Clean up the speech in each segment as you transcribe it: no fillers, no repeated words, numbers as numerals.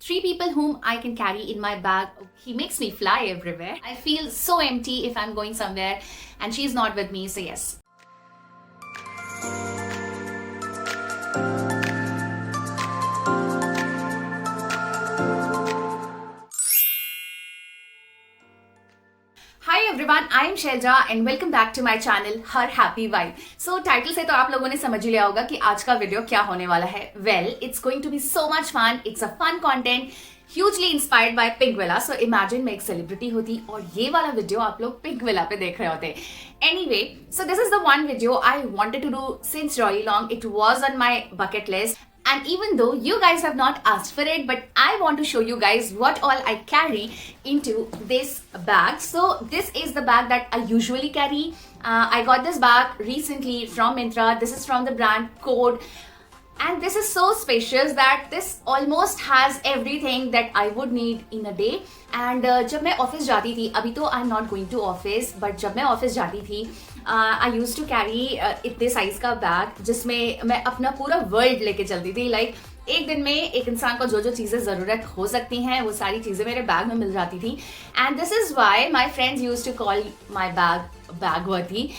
3 people whom I can carry in my bag. He makes me fly everywhere. I feel so empty if I'm going somewhere and she's not with me, so yes. Hi everyone, I am Shailaja and welcome back to my channel her happy vibe. So title से तो आप लोगों ने समझ ही लिया होगा कि आज का वीडियो क्या होने वाला है। Well, it's going to be so much fun. It's a fun content hugely inspired by Pinkvilla. So imagine मैं एक सेलिब्रिटी होती और ये वाला वीडियो आप लोग पिंक विला पे देख रहे होते। Anyway, so this is the one video I wanted to do since really long. It was on my bucket list. And even though you guys have not asked for it, but I want to show you guys what all I carry into this bag. So this is the bag that I usually carry. I got this bag recently from Myntra. This is from the brand Code. And this is so spacious that this almost has everything that I would need in a day. And जब मैं office जाती थी, अभी तो I am not going to office, but जब मैं office जाती थी आई यूज टू कैरी इतने साइज का बैग जिसमें मैं अपना पूरा वर्ल्ड लेके चलती थी। लाइक एक दिन में एक इंसान को जो जो चीज़ें ज़रूरत हो सकती हैं वो सारी चीज़ें मेरे बैग में मिल जाती थी। And this is why my friends use to call my Bagwati.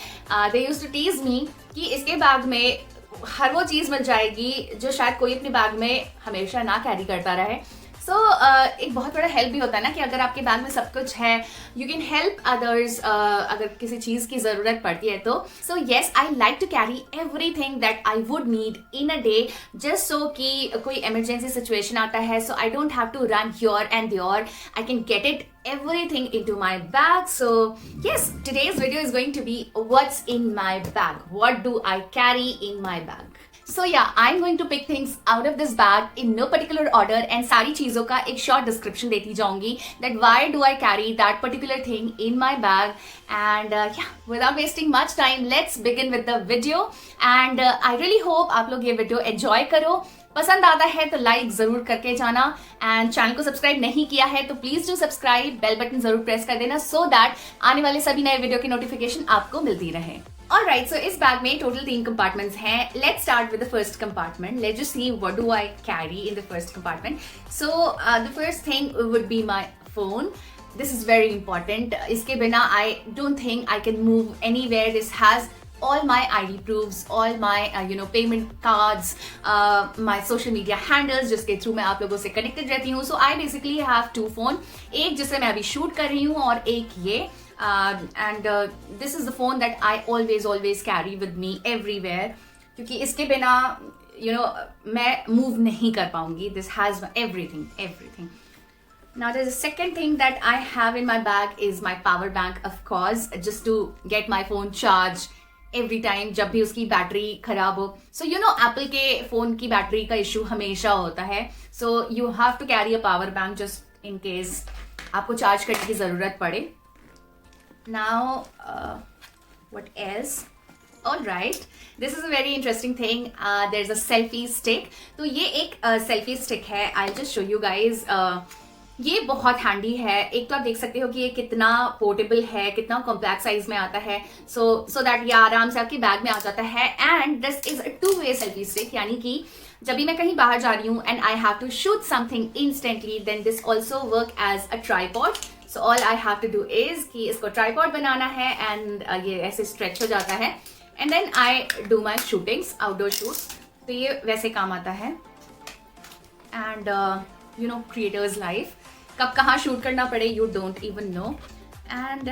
They use to tease me कि इसके बैग में हर वो चीज़ मिल जाएगी जो शायद कोई अपने बैग में हमेशा ना कैरी करता रहे। सो एक बहुत बड़ा हेल्प भी होता है ना कि अगर आपके बैग में सब कुछ है, यू कैन हेल्प अदर्स अगर किसी चीज़ की ज़रूरत पड़ती है तो। So yes, I like to carry everything that I would need in a day, just so कि कोई इमरजेंसी सिचुएशन आता है, so I don't have to run here and there. I can get it everything into my bag. So yes, today's video is going to be what's in my bag. What do I carry in my bag? So yeah, I'm going to pick things out of this bag in no particular order and सारी चीज़ों का एक short description देती जाऊंगी that why do I carry that particular thing in my bag. And yeah, without wasting much time, let's begin with the video. And I really hope आप लोग ये video enjoy करो। पसंद आता है तो लाइक जरूर करके जाना एंड चैनल को सब्सक्राइब नहीं किया है तो please do subscribe, bell button जरूर प्रेस कर देना सो दैट आने वाले सभी नए वीडियो की नोटिफिकेशन आपको मिलती रहे। ऑलराइट, सो इस बैग में टोटल 3 कंपार्टमेंट्स हैं। Let's start with the first compartment. Let's just see what do I carry in the first compartment. So the first thing would be my phone. This is very important. इसके बिना I don't think I can move anywhere. This has all my ID proofs, all my payment cards, my social media handles जिसके through मैं आप लोगों से connected रहती हूँ। So I basically have 2 phone, एक जिससे मैं अभी शूट कर रही हूँ और एक ये। and this is the phone that I always carry with me everywhere, क्योंकि इसके बिना मैं मूव नहीं कर पाऊंगी। This has everything. Now there's a second thing that I have in my bag is my power bank, of course, just to get my phone charged every time जब भी उसकी बैटरी खराब हो। सो एप्पल के phone की battery का issue हमेशा होता है। So you have to carry a power bank just in case आपको चार्ज करने की जरूरत पड़े। Now what else? Alright, this is a very interesting thing. There is a selfie stick. तो ये एक सेल्फी स्टिक है। I just show you guys. ये बहुत हैंडी है। एक तो आप देख सकते हो कि ये कितना पोर्टेबल है, कितना कॉम्पैक्ट साइज में आता है। सो दैट ये आराम से आपके बैग में आ जाता है। And this is a 2-way selfie stick, यानी कि जब भी मैं कहीं बाहर जा रही हूँ and I have to shoot something instantly, then this also work as a tripod. So all I have to do is कि इसको ट्राईपॉड बनाना है एंड ये ऐसे स्ट्रेच हो जाता है and then I do my shootings, outdoor shoots. तो ये वैसे काम आता है। एंड क्रिएटर्स लाइफ, कब कहाँ शूट करना पड़े you don't even know. And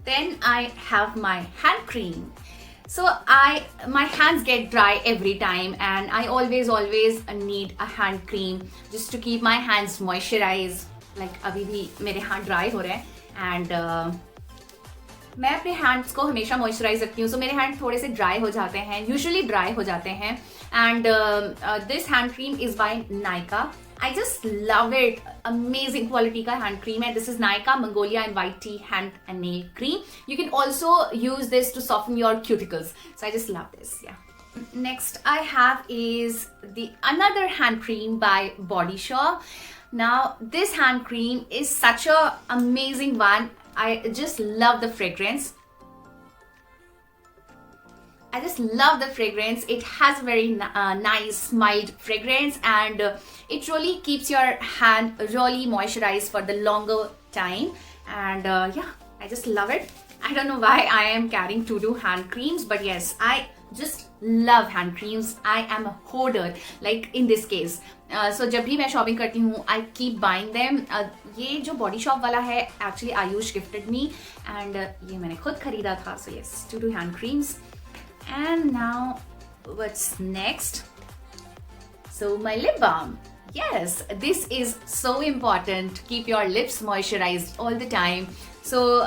then I have my hand cream. So my hands get dry every time and I always need a hand cream just to keep my hands moisturized. Like अभी भी मेरे हाथ dry हो रहे हैं and मैं अपने hands को हमेशा मॉइस्चराइज रखती हूँ। सो मेरे हैंड थोड़े से ड्राई हो जाते हैं, यूजुअली ड्राई हो जाते हैं। And this hand cream is by Nykaa. I just love it. Amazing quality का hand cream है. This is Nykaa Mongolia and White Tea Hand and Nail Cream. You can also use this to soften your cuticles. So I just love this. Yeah. Next I have is the another hand cream by Body Shop. Now this hand cream is such a amazing one. I just love the fragrance. I just love the fragrance. It has a very nice, mild fragrance, and it really keeps your hand really moisturized for the longer time. And yeah, I just love it. I don't know why I am carrying two hand creams, but yes, I just love hand creams. I am a hoarder, like in this case. So जब भी मैं shopping करती हूँ, I keep buying them. ये जो body shop वाला है, actually Ayush gifted me, and ये मैंने खुद खरीदा था. So yes, two hand creams. And now, what's next? So my lip balm. Yes, this is so important. Keep your lips moisturized all the time. So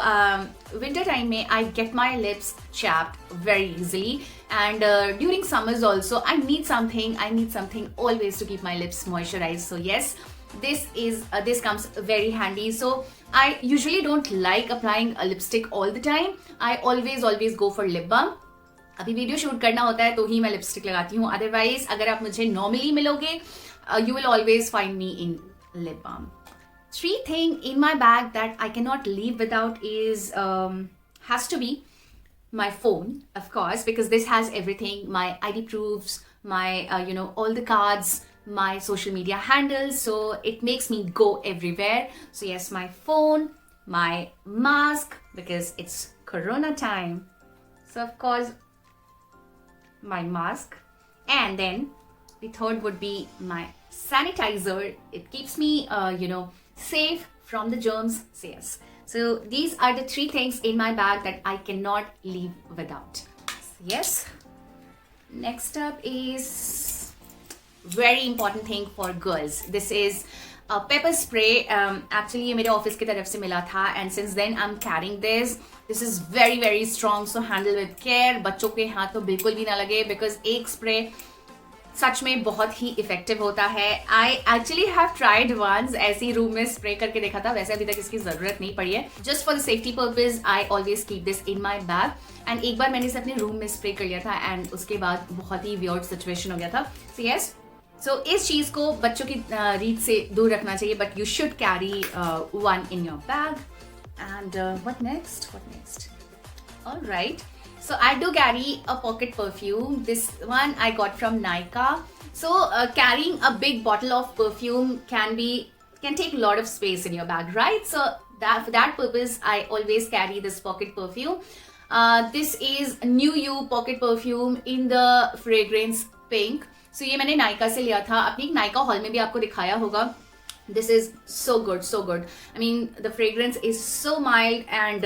winter time mein I get my lips chapped very easily, and during summers also I need something always to keep my lips moisturized. So yes, this comes very handy. So I usually don't like applying a lipstick all the time. I always go for lip balm. अभी video shoot करना होता है तो ही मैं lipstick लगाती हूँ. Otherwise अगर आप मुझे नॉर्मली मिलोगे, you will always find me in lip balm. 3 things in my bag that I cannot leave without is has to be my phone, of course, because this has everything: my ID proofs, my all the cards, my social media handles. So it makes me go everywhere. So yes, my phone, my mask, because it's Corona time. So of course, my mask, and then the third would be my sanitizer. It keeps me safe from the germs. So yes, so these are the 3 things in my bag that I cannot leave without. So yes, next up is very important thing for girls. This is a pepper spray. Actually ये मेरे office की तरफ से मिला था, and since then I'm carrying this. This is very strong, so handle with care. बच्चों के हाथ तो बिल्कुल भी ना लगे, because एक स्प्रे सच में बहुत ही इफेक्टिव होता है. I actually have tried once, ऐसे ही रूम में स्प्रे करके देखा था. वैसे अभी तक इसकी जरूरत नहीं पड़ी है. Just for the safety purpose, I always keep this in my bag. And एक बार मैंने इसे अपने रूम में स्प्रे कर लिया था, and उसके बाद बहुत ही weird situation हो गया था. So yes, so इस चीज को बच्चों की रीत से दूर रखना चाहिए, but you should carry one in your bag. And what next? All right. So I do carry a pocket perfume. This one I got from Nykaa. So carrying a big bottle of perfume can take a lot of space in your bag, right? So for that purpose, I always carry this pocket perfume. This is New You pocket perfume in the fragrance pink. So ये मैंने Nykaa से लिया था. अपनी Nykaa haul में भी आपको दिखाया होगा. This is so good. I mean, the fragrance is so mild, and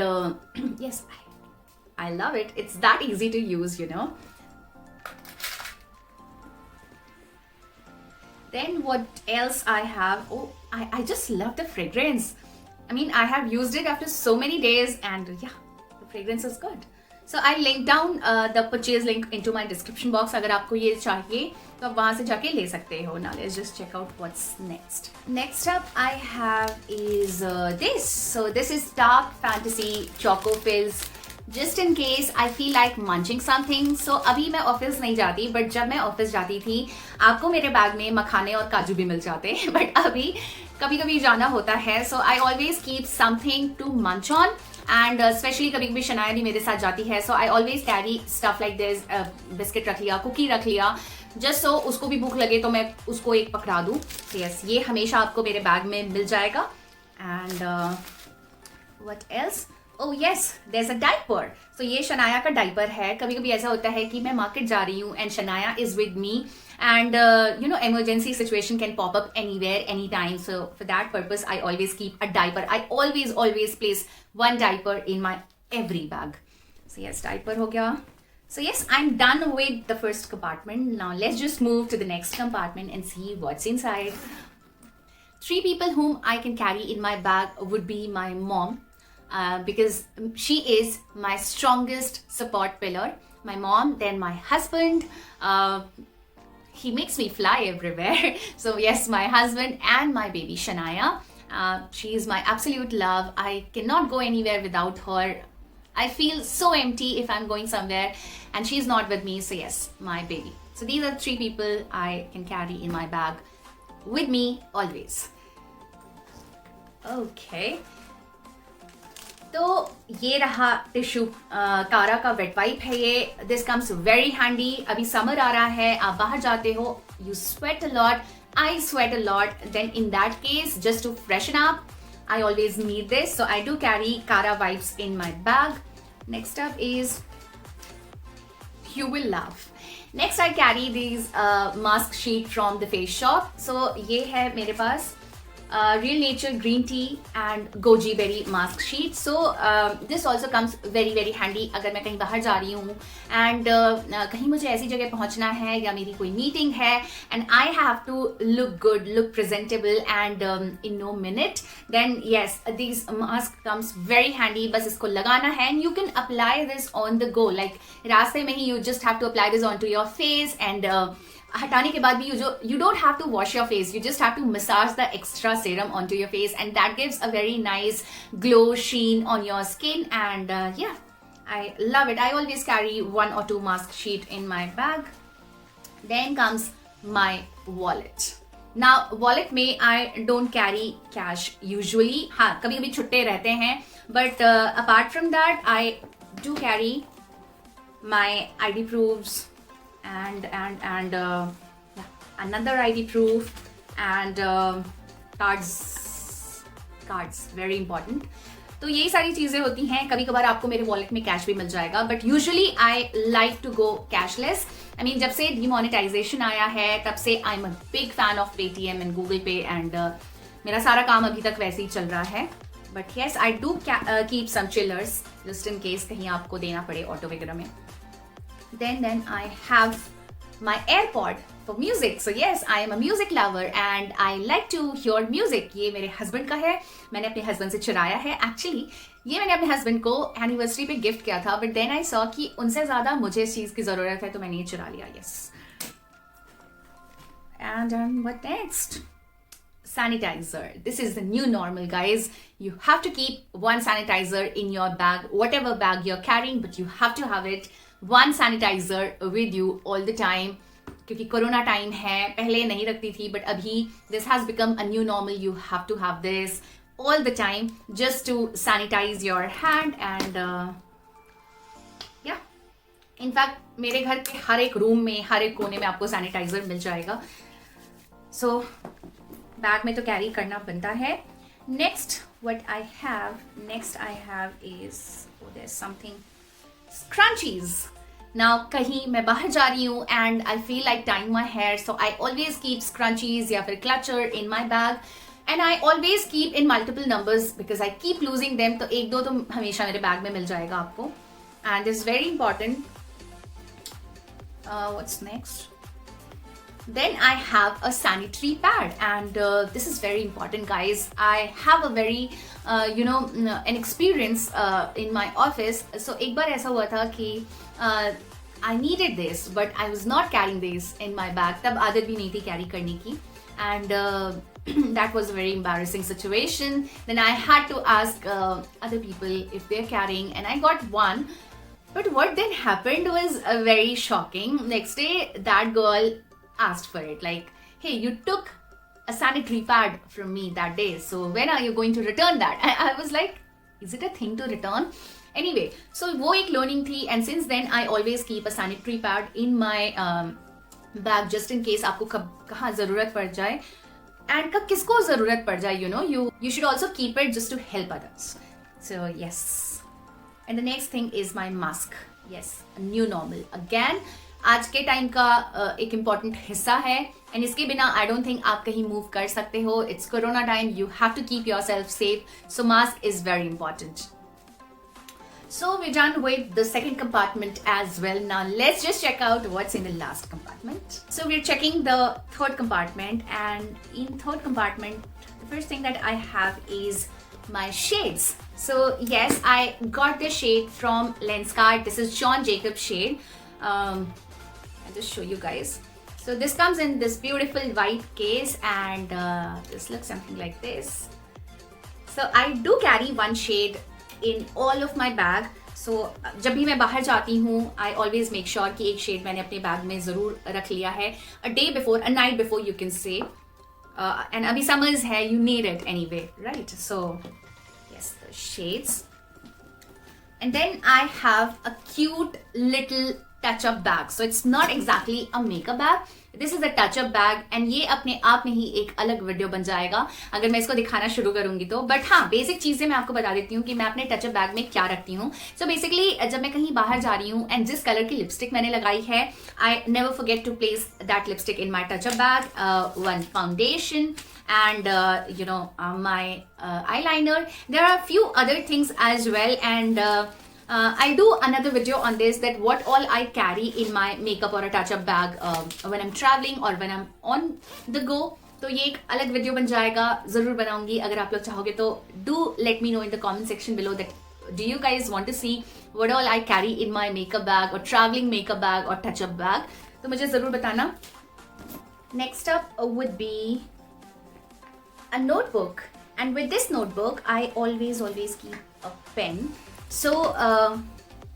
yes, I love it. It's that easy to use, Then what else I have? Oh, I just love the fragrance. I mean, I have used it after so many days, and yeah, the fragrance is good. So I link down the purchase link into my description box. अगर आपको ये चाहिए तो आप वहाँ से जाके ले सकते हो. Now let's just check out what's next. Next up I have is this. So this is Dark Fantasy Choco Fizz. Just in case I feel like munching something. So अभी मैं ऑफिस नहीं जाती, but जब मैं office जाती थी आपको मेरे बैग में मखाने और काजू भी मिल जाते हैं. But अभी कभी कभी जाना होता है. So I always keep something to munch on. And especially कभी कभी शनाया भी मेरे साथ जाती है. So I always carry stuff like this. Biscuit रख लिया, कुकी रख लिया, just so उसको भी भूख लगे तो मैं उसको एक पकड़ा दूँ. So yes, ये हमेशा आपको मेरे बैग में मिल जाएगा. And what else? Oh yes, there's a diaper. So ये शनाया का डाइपर है. कभी कभी ऐसा होता है कि मैं मार्केट जा रही हूँ and Shanaya is with me, and emergency situation can pop up anywhere, anytime. So for that purpose, I always keep a diaper. I always place one diaper in my every bag. So yes, diaper हो गया. So yes, I'm done with the first compartment. Now let's just move to the next compartment and see what's inside. 3 people whom I can carry in my bag would be my mom. Because she is my strongest support pillar. My mom, then my husband. He makes me fly everywhere. So yes, my husband and my baby Shania. She is my absolute love. I cannot go anywhere without her. I feel so empty if I'm going somewhere and she's not with me. So yes, my baby. So these are 3 people I can carry in my bag with me always. Okay. तो ये रहा tissue, कारा का wait wipe है ये. This comes very handy. अभी summer आ रहा है, आप बाहर जाते हो, you sweat a lot, I sweat a lot. Then in that case, just to freshen up, I always need this. So I do carry Kara wipes in my bag. Next up is, you will laugh. Next I carry these mask sheet from the Face Shop. So ये है मेरे पास Real Nature green tea and goji berry mask sheet. So this also comes very very handy अगर मैं कहीं बाहर जा रही हूँ and कहीं मुझे ऐसी जगह पहुँचना है या मेरी कोई मीटिंग है and I have to look good, look presentable and in no minute, then yes, these mask comes very handy. बस इसको लगाना है and you can apply this on the go, like रास्ते में ही you just have to apply this onto your face and हटाने के बाद भी you don't have to wash your face, you just have to massage the extra serum onto your face and that gives a very nice glow sheen on your skin and yeah, I love it. I always carry 1 or 2 mask sheet in my bag. Then comes my wallet. Now wallet में I don't carry cash usually. हाँ, कभी कभी छुट्टे रहते हैं, but apart from that I do carry my ID proofs and yeah, another ID proof and cards very important. तो यही सारी चीजें होती हैं. कभी कभार आपको मेरे वॉलेट में कैश भी मिल जाएगा, but usually I like to go cashless. I mean जब से डिमोनेटाइजेशन आया है तब से I am a big fan of Paytm and Google Pay and मेरा सारा काम अभी तक वैसे ही चल रहा है. But yes, I do keep some chillers just in case कहीं आपको देना पड़े ऑटो वगैरह में. Then I have my AirPod for music. So yes, I am a music lover and I like to hear music. ये मेरे husband का है, मैंने अपने हस्बैंड से चुराया है. एक्चुअली ये मैंने अपने हस्बैंड को एनिवर्सरी पे गिफ्ट किया था, बट देन आई सॉ कि उनसे ज्यादा मुझे इस चीज की जरूरत है, तो मैंने ये चुरा लिया. Yes. And what next? Sanitizer. This is the new normal, guys. You have to keep one sanitizer in your bag, whatever bag you're carrying, but you have to have it one sanitizer with you all the time. क्योंकि corona time है, पहले नहीं रखती थी, but अभी this has become a new normal. You have to have this all the time just to sanitize your hand and yeah. In fact मेरे घर के हर एक रूम में, हर एक कोने में आपको सैनिटाइजर मिल जाएगा. So बैग में तो कैरी करना बनता है. Next what I have is, oh, there's something, scrunchies. Now कहीं मैं बाहर जा रही हूँ and I feel like tying my hair, so I always keep scrunchies या फिर clutcher in my bag and I always keep in multiple numbers because I keep losing them. तो एक दो तो हमेशा मेरे बैग में मिल जाएगा आपको. And this is very important. What's next? Then I have a sanitary pad and this is very important, guys. I have a very an experience in my office. So एक बार ऐसा हुआ था कि I needed this but I was not carrying this in my bag. तब आदत भी नहीं थी कैरी करने की and that was a very embarrassing situation. Then I had to ask other people if they're carrying and I got one. But what then happened was very shocking. Next day that girl asked for it, like, hey, you took a sanitary pad from me that day, so when are you going to return that? I was like, is it a thing to return? Anyway, so वो एक learning थी and since then I always keep a sanitary pad in my bag just in case आपको कहाँ जरूरत पड़ जाए and कब किसको जरूरत पड़ जाए, you should also keep it just to help others. So yes. And the next thing is my mask. Yes, a new normal again. आज के टाइम का एक इम्पॉर्टेंट हिस्सा है एंड इसके बिना आई डोंट थिंक आप कहीं मूव कर सकते हो. It's corona time, you have to keep yourself safe, so mask is very important. So we're done with the second compartment as well. Now let's just check out what's in the last compartment. So we're checking the third compartment and in third compartment, the first thing that I have is my shades. So yes, I got this shade from Lenskart. This is John Jacobs shade. I'll just show you guys. So this comes in this beautiful white case and this looks something like this. So I do carry one shade in all of my bag. So जब भी मैं बाहर जाती हूँ I always make sure कि एक shade मैंने अपने बैग में ज़रूर रख लिया है. A day before, a night before you can say. And अभी summers है, you need it anyway, right? So yes, the shades. And then I have a cute little touch-up bag. So it's not exactly a makeup bag. This is a touch-up bag and ये अपने आप में ही एक अलग video बन जाएगा अगर मैं इसको दिखाना शुरू करूंगी तो. बट हाँ, बेसिक चीजें मैं आपको बता देती हूँ कि मैं अपने टचअप बैग में क्या रखती हूँ. सो बेसिकली जब मैं कहीं बाहर जा रही हूँ एंड जिस कलर की लिपस्टिक मैंने लगाई है, I never forget to place that lipstick in my touch up bag. One foundation and my eyeliner. There are a few other things as well, and I do another video on this, that what all I carry in my makeup or a touch-up bag when I'm traveling or when I'm on the go. तो ये एक अलग video बन जाएगा, जरूर बनाऊंगी. अगर आप लोग चाहोगे तो do let me know in the comment section below that do you guys want to see what all I carry in my makeup bag or traveling makeup bag or touch-up bag. तो मुझे जरूर बताना. Next up would be a notebook, and with this notebook I always keep a pen. So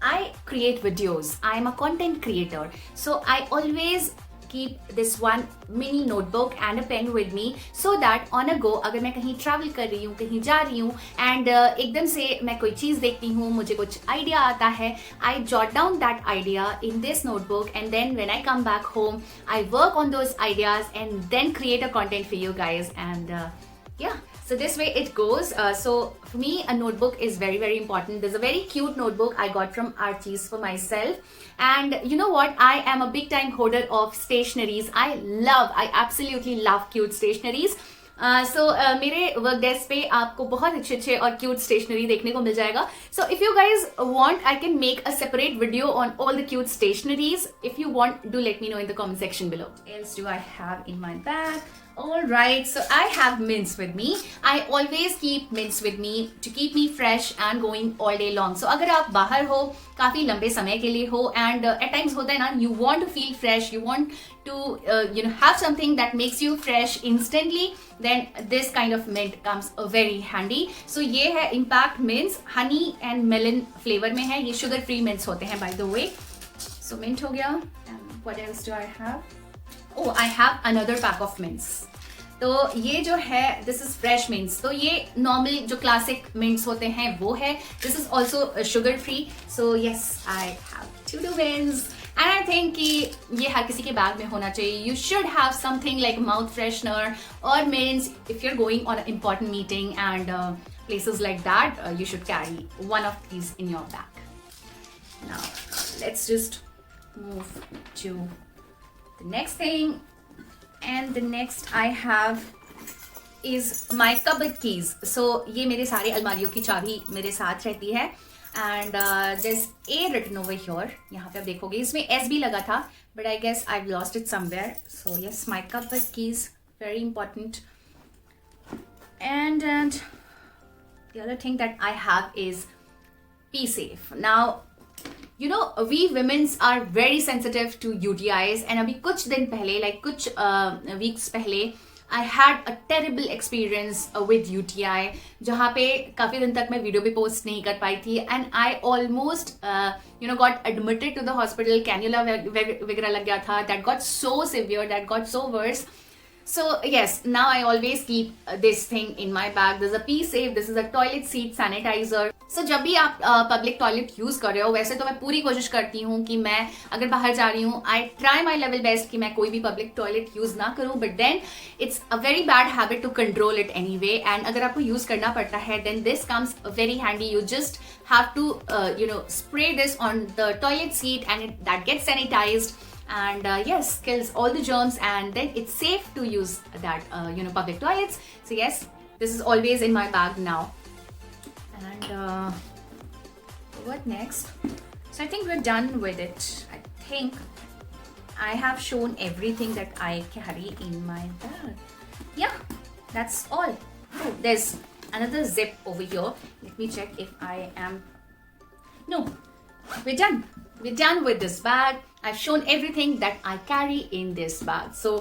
I create videos. I am a content creator, so I always keep this one mini notebook and a pen with me, so that on a go अगर मैं कहीं travel कर रही हूँ, कहीं जा रही हूँ and एकदम से मैं कोई चीज़ देखती हूँ, मुझे कुछ idea आता है, I jot down that idea in this notebook, and then when I come back home I work on those ideas and then create a content for you guys. And yeah, so this way it goes. So for me a notebook is very important. There's a very cute notebook I got from Archie's for myself, and you know what, I am a big time hoarder of stationeries. I absolutely love cute stationeries. So मेरे work desk पे आपको बहुत अच्छे और cute stationery देखने को मिल जाएगा. So if you guys want, I can make a separate video on all the cute stationeries. If you want, do let me know in the comment section below. What else do I have in my bag? Alright, so I have mints with me. I always keep mints with me to keep me fresh and going all day long. So अगर आप बाहर हो, काफ़ी लंबे समय के लिए हो, and at times होता है ना, you want to feel fresh, you want to have something that makes you fresh instantly, then this kind of mint comes very handy. So ये है Impact Mints, honey and melon flavor में है. ये sugar free mints होते हैं by the way. So mint हो गया. And what else do I have? Oh, I have another pack of mints. तो ये जो है, this is fresh mints. तो ये normal जो classic mints होते हैं वो है. This is also sugar free. So yes, I have two mints. And I think कि ये हर किसी के बैग में होना चाहिए. You should have something like mouth freshener or mints if you're going on an important meeting and places like that. You should carry one of these in your bag. Now let's just move to the next thing, and the next I have is my cupboard keys. So ये मेरे सारे अलमारियों की चाबी मेरे साथ रहती है, and there's A written over here. यहाँ पे आप देखोगे इसमें S भी लगा था, but I guess I've lost it somewhere. So yes, my cupboard keys, very important. And the other thing that I have is Be Safe. Now you know, we women's are very sensitive to UTIs, and अभी कुछ दिन पहले, like कुछ weeks पहले, I had a terrible experience with UTI, जहाँ पे काफ़ी दिन तक मैं वीडियो भी पोस्ट नहीं कर पाई थी, and I almost got admitted to the hospital. Cannula वगैरह लग गया था. That got so severe, that got so worse. So yes, now I always keep this thing in my bag. There's a Be Safe. This is a toilet seat sanitizer. So जब भी आप public toilet use कर रहे हो, वैसे तो मैं पूरी कोशिश करती हूँ कि मैं अगर बाहर जा रही हूँ, I try my level best कि मैं कोई भी पब्लिक टॉयलेट यूज़ ना करूँ, but then it's a very bad habit to control it anyway. And अगर आपको यूज़ करना पड़ता है, then this comes very handy. You just have to spray this on the toilet seat and that gets sanitised. And yes, kills all the germs, and then it's safe to use that public toilets. So yes, this is always in my bag now. And what next? So I think we're done with it. I think I have shown everything that I carry in my bag. Yeah, that's all. Oh, there's another zip over here. Let me check if I am. No, we're done. We're done with this bag. I've shown everything that I carry in this bag. So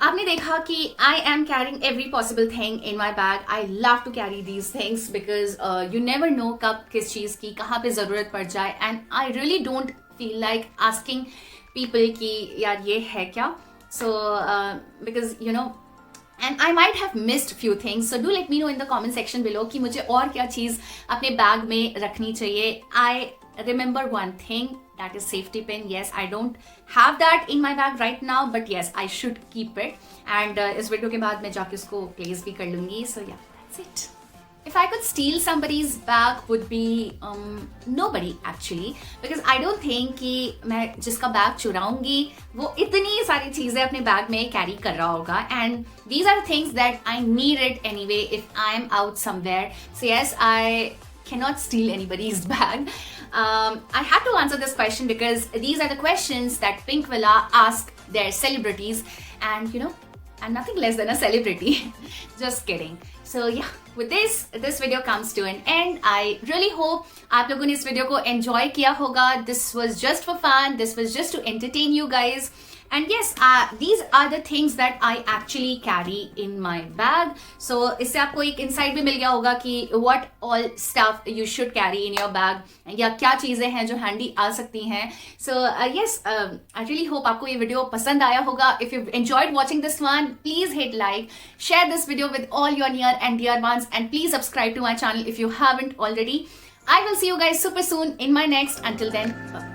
आपने देखा कि I am carrying every possible thing in my bag. I love to carry these things because you never know कब किस चीज़ की कहाँ पे ज़रूरत पड़ जाए. And I really don't feel like asking people कि यार ये है क्या. So because and I might have missed few things, so do let me know in the comment section below कि मुझे और क्या चीज़ अपने बैग में रखनी चाहिए. आई remember one thing, that is safety pin. Yes, I don't have that in my bag right now, but yes, I should keep it. And इस video के बाद मैं जाके उसको place भी कर लूँगी. So yeah, that's it. If I could steal somebody's bag, would be nobody actually, because I don't think कि मैं जिसका बैग चुराऊंगी वो इतनी सारी चीज़ें अपने बैग में कैरी कर रहा होगा. And these are things that I need it anyway if I am out somewhere. So yes, I cannot steal anybody's bag. I had to answer this question because these are the questions that Pinkvilla ask their celebrities, and you know, I'm nothing less than a celebrity. Just kidding. So yeah, with this video comes to an end. I really hope आप लोगों ने इस video को enjoy किया होगा. This was just for fun. This was just to entertain you guys. And yes, these are the things that I actually carry in my bag. So इससे आपको एक insight भी मिल गया होगा कि what all stuff you should carry in your bag, या क्या चीज़ें हैं जो handy आ सकती हैं. So yes, I really hope आपको ये वीडियो पसंद आया होगा. If you've enjoyed watching this one, please hit like, share this video with all your near and dear ones, and please subscribe to my channel if you haven't already. I will see you guys super soon in my next. Until then, bye.